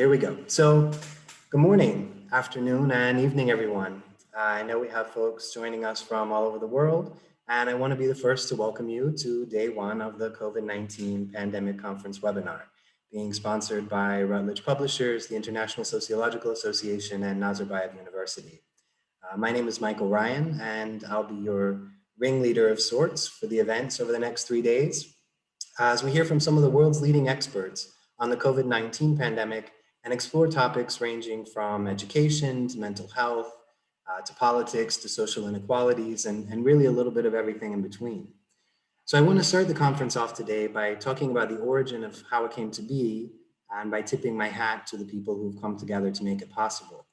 Here we go. So, good morning, afternoon, and evening, everyone. I know we have folks joining us from all over the world, and I want to be the first to welcome you to day one of the COVID-19 Pandemic Conference webinar, being sponsored by Routledge Publishers, the International Sociological Association, and Nazarbayev University. My name is Michael Ryan, and I'll be your ringleader of sorts for the events over the next 3 days, as we hear from some of the world's leading experts on the COVID-19 pandemic and explore topics ranging from education to mental health, to politics, to social inequalities, and really a little bit of everything in between. So I want to start the conference off today by talking about the origin of how it came to be and by tipping my hat to the people who've come together to make it possible.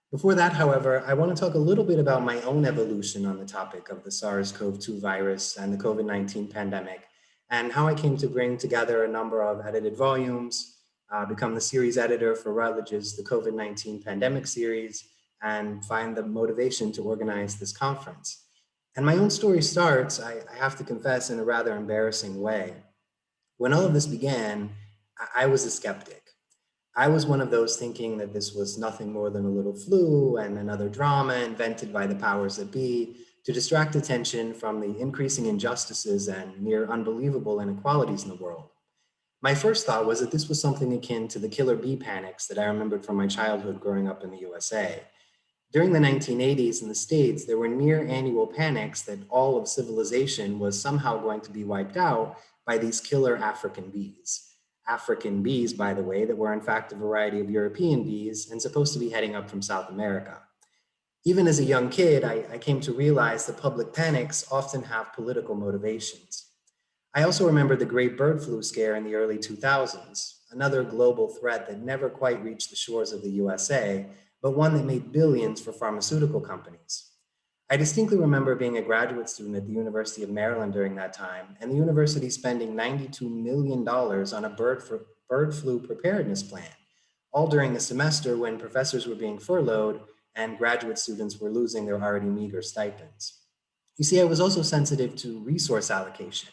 Before that, however, I want to talk a little bit about my own evolution on the topic of the SARS-CoV-2 virus and the COVID-19 pandemic, and how I came to bring together a number of edited volumes, become the series editor for Routledge's The COVID-19 Pandemic Series, and find the motivation to organize this conference. And my own story starts, I have to confess, in a rather embarrassing way. When all of this began, I was a skeptic. I was one of those thinking that this was nothing more than a little flu and another drama invented by the powers that be to distract attention from the increasing injustices and near unbelievable inequalities in the world. My first thought was that this was something akin to the killer bee panics that I remembered from my childhood growing up in the USA. During the 1980s in the States, there were near annual panics that all of civilization was somehow going to be wiped out by these killer African bees. African bees, by the way, that were in fact a variety of European bees and supposed to be heading up from South America. Even as a young kid, I came to realize that public panics often have political motivations. I also remember the great bird flu scare in the early 2000s, another global threat that never quite reached the shores of the USA, but one that made billions for pharmaceutical companies. I distinctly remember being a graduate student at the University of Maryland during that time, and the university spending $92 million on a bird flu preparedness plan, all during a semester when professors were being furloughed and graduate students were losing their already meager stipends. You see, I was also sensitive to resource allocation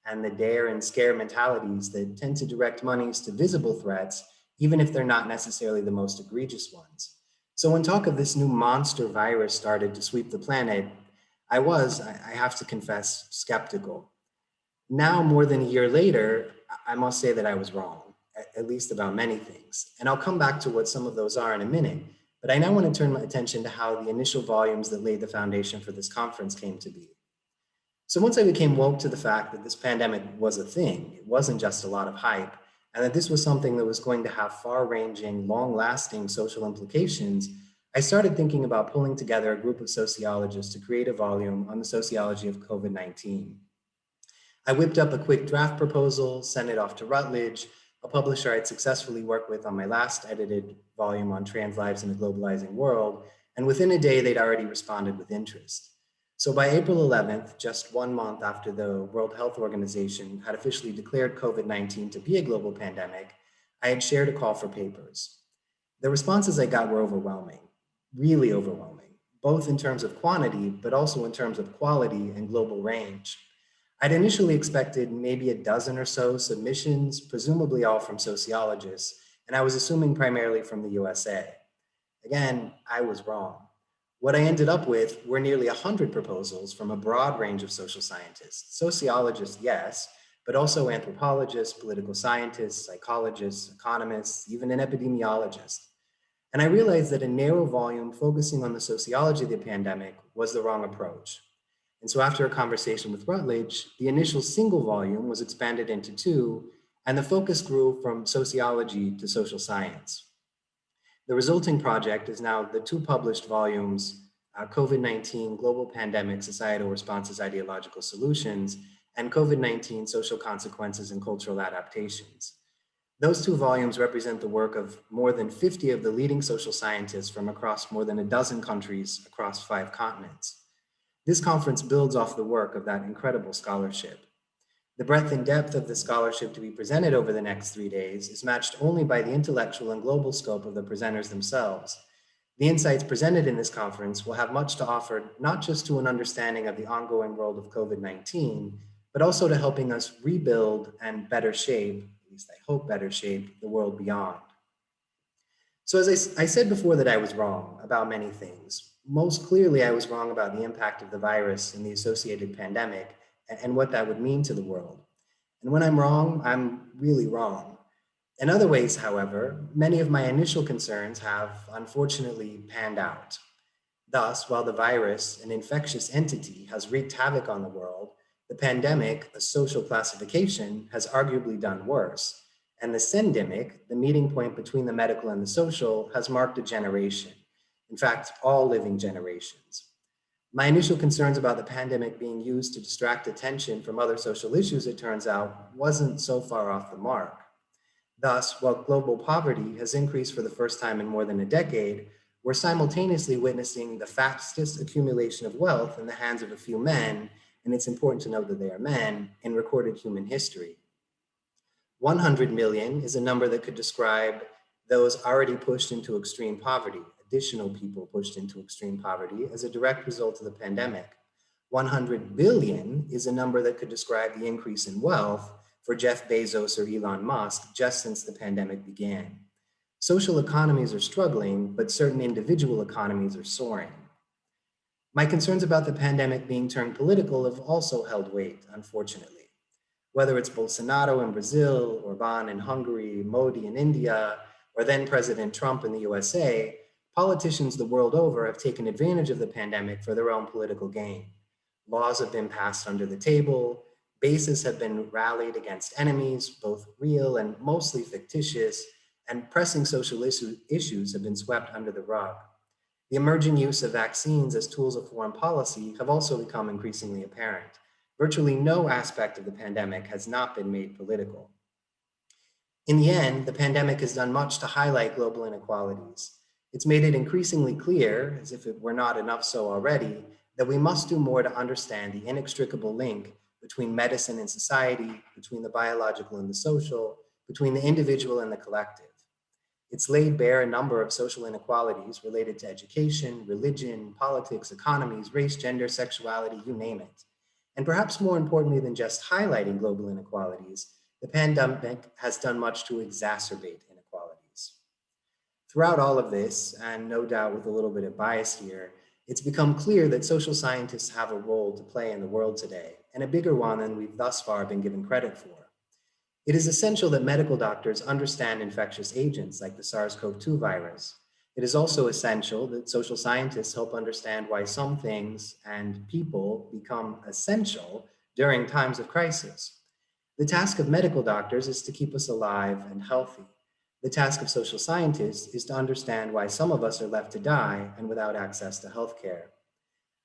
and the dare and scare mentalities that tend to direct monies to visible threats, even if they're not necessarily the most egregious ones. So when talk of this new monster virus started to sweep the planet, I have to confess, skeptical. Now, more than a year later, I must say that I was wrong, at least about many things. And I'll come back to what some of those are in a minute. But I now want to turn my attention to how the initial volumes that laid the foundation for this conference came to be. So once I became woke to the fact that this pandemic was a thing, it wasn't just a lot of hype, and that this was something that was going to have far-ranging, long-lasting social implications, I started thinking about pulling together a group of sociologists to create a volume on the sociology of COVID-19. I whipped up a quick draft proposal, sent it off to Routledge, a publisher I'd successfully worked with on my last edited volume on trans lives in a globalizing world, and within a day, they'd already responded with interest. So by April 11th, just 1 month after the World Health Organization had officially declared COVID-19 to be a global pandemic, I had shared a call for papers. The responses I got were overwhelming, really overwhelming, both in terms of quantity, but also in terms of quality and global range. I'd initially expected maybe a dozen or so submissions, presumably all from sociologists, and I was assuming primarily from the USA. Again, I was wrong. What I ended up with were nearly 100 proposals from a broad range of social scientists, sociologists, yes, but also anthropologists, political scientists, psychologists, economists, even an epidemiologist. And I realized that a narrow volume focusing on the sociology of the pandemic was the wrong approach. And so after a conversation with Routledge, the initial single volume was expanded into 2, and the focus grew from sociology to social science. The resulting project is now the 2 published volumes, COVID-19 Global Pandemic Societal Responses, Ideological Solutions, and COVID-19 Social Consequences and Cultural Adaptations. Those 2 volumes represent the work of more than 50 of the leading social scientists from across more than a dozen countries across 5 continents. This conference builds off the work of that incredible scholarship. The breadth and depth of the scholarship to be presented over the next 3 days is matched only by the intellectual and global scope of the presenters themselves. The insights presented in this conference will have much to offer, not just to an understanding of the ongoing world of COVID-19, but also to helping us rebuild and better shape, at least I hope better shape, the world beyond. So as I said before that I was wrong about many things. Most clearly, I was wrong about the impact of the virus and the associated pandemic and what that would mean to the world. And when I'm wrong, I'm really wrong. In other ways, however, many of my initial concerns have unfortunately panned out. Thus, while the virus, an infectious entity, has wreaked havoc on the world, the pandemic, a social classification, has arguably done worse. And the sendemic, the meeting point between the medical and the social, has marked a generation. In fact, all living generations. My initial concerns about the pandemic being used to distract attention from other social issues, it turns out, wasn't so far off the mark. Thus, while global poverty has increased for the first time in more than a decade, we're simultaneously witnessing the fastest accumulation of wealth in the hands of a few men, and it's important to note that they are men, in recorded human history. 100 million is a number that could describe those already pushed into extreme poverty, additional people pushed into extreme poverty as a direct result of the pandemic. 100 billion is a number that could describe the increase in wealth for Jeff Bezos or Elon Musk just since the pandemic began. Social economies are struggling, but certain individual economies are soaring. My concerns about the pandemic being turned political have also held weight, unfortunately. Whether it's Bolsonaro in Brazil, Orban in Hungary, Modi in India, or then President Trump in the USA, politicians the world over have taken advantage of the pandemic for their own political gain. Laws have been passed under the table, bases have been rallied against enemies, both real and mostly fictitious, and pressing social issues have been swept under the rug. The emerging use of vaccines as tools of foreign policy have also become increasingly apparent. Virtually no aspect of the pandemic has not been made political. In the end, the pandemic has done much to highlight global inequalities. It's made it increasingly clear, as if it were not enough so already, that we must do more to understand the inextricable link between medicine and society, between the biological and the social, between the individual and the collective. It's laid bare a number of social inequalities related to education, religion, politics, economies, race, gender, sexuality, you name it. And perhaps more importantly than just highlighting global inequalities, the pandemic has done much to exacerbate inequalities. Throughout all of this, and no doubt with a little bit of bias here, it's become clear that social scientists have a role to play in the world today, and a bigger one than we've thus far been given credit for. It is essential that medical doctors understand infectious agents like the SARS-CoV-2 virus. It is also essential that social scientists help understand why some things and people become essential during times of crisis. The task of medical doctors is to keep us alive and healthy. The task of social scientists is to understand why some of us are left to die and without access to healthcare.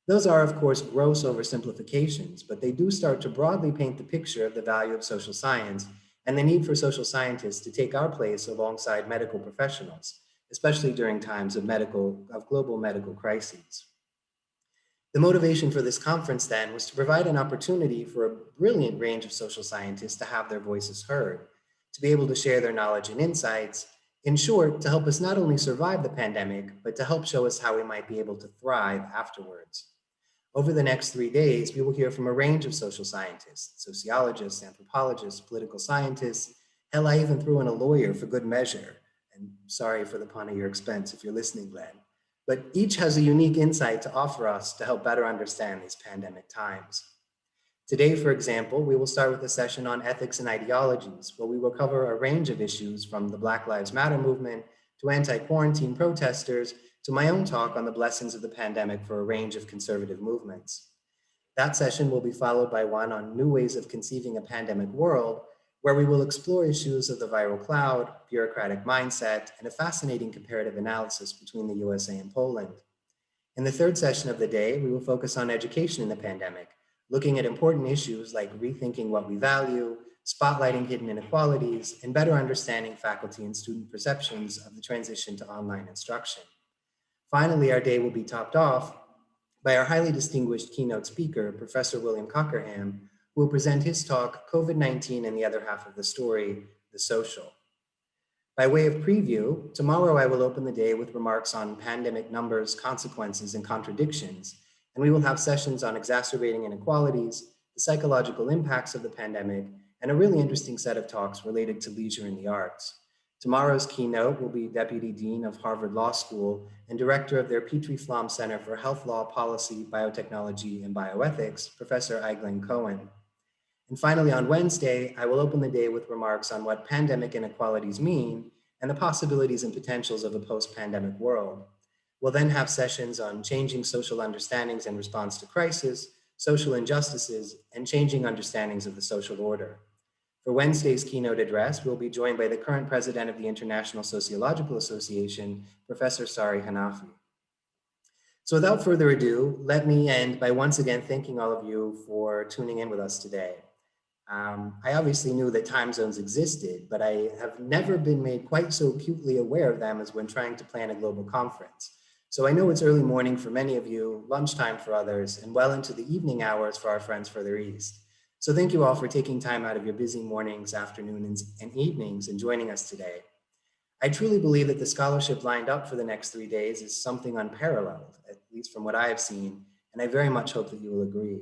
Those are, of course, gross oversimplifications, but they do start to broadly paint the picture of the value of social science and the need for social scientists to take our place alongside medical professionals, especially during times of global medical crises. The motivation for this conference then was to provide an opportunity for a brilliant range of social scientists to have their voices heard, to be able to share their knowledge and insights, in short, to help us not only survive the pandemic, but to help show us how we might be able to thrive afterwards. Over the next 3 days, we will hear from a range of social scientists, sociologists, anthropologists, political scientists. Hell, I even threw in a lawyer for good measure. And sorry for the pun at your expense if you're listening, Glenn. But each has a unique insight to offer us to help better understand these pandemic times. Today, for example, we will start with a session on ethics and ideologies, where we will cover a range of issues from the Black Lives Matter movement to anti-quarantine protesters to my own talk on the blessings of the pandemic for a range of conservative movements. That session will be followed by one on new ways of conceiving a pandemic world, where we will explore issues of the viral cloud, bureaucratic mindset, and a fascinating comparative analysis between the USA and Poland. In the third session of the day, we will focus on education in the pandemic, looking at important issues like rethinking what we value, spotlighting hidden inequalities, and better understanding faculty and student perceptions of the transition to online instruction. Finally, our day will be topped off by our highly distinguished keynote speaker, Professor William Cockerham, who will present his talk, COVID-19 and the Other Half of the Story, The Social. By way of preview, tomorrow I will open the day with remarks on pandemic numbers, consequences, and contradictions, and we will have sessions on exacerbating inequalities, the psychological impacts of the pandemic, and a really interesting set of talks related to leisure and the arts. Tomorrow's keynote will be Deputy Dean of Harvard Law School and Director of their Petrie Flom Center for Health Law Policy, Biotechnology, and Bioethics, Professor Aiglin Cohen. And finally, on Wednesday, I will open the day with remarks on what pandemic inequalities mean and the possibilities and potentials of a post-pandemic world. We'll then have sessions on changing social understandings in response to crisis, social injustices, and changing understandings of the social order. For Wednesday's keynote address, we'll be joined by the current president of the International Sociological Association, Professor Sari Hanafi. So without further ado, let me end by once again thanking all of you for tuning in with us today. I obviously knew that time zones existed, but I have never been made quite so acutely aware of them as when trying to plan a global conference. So I know it's early morning for many of you, lunchtime for others, and well into the evening hours for our friends further east. So thank you all for taking time out of your busy mornings, afternoons, and evenings and joining us today. I truly believe that the scholarship lined up for the next 3 days is something unparalleled, at least from what I have seen, and I very much hope that you will agree.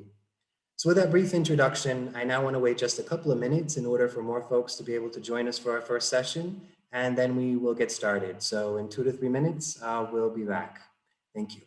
So with that brief introduction, I now want to wait just a couple of minutes in order for more folks to be able to join us for our first session, and then we will get started. So in 2 to 3 minutes, we'll be back. Thank you.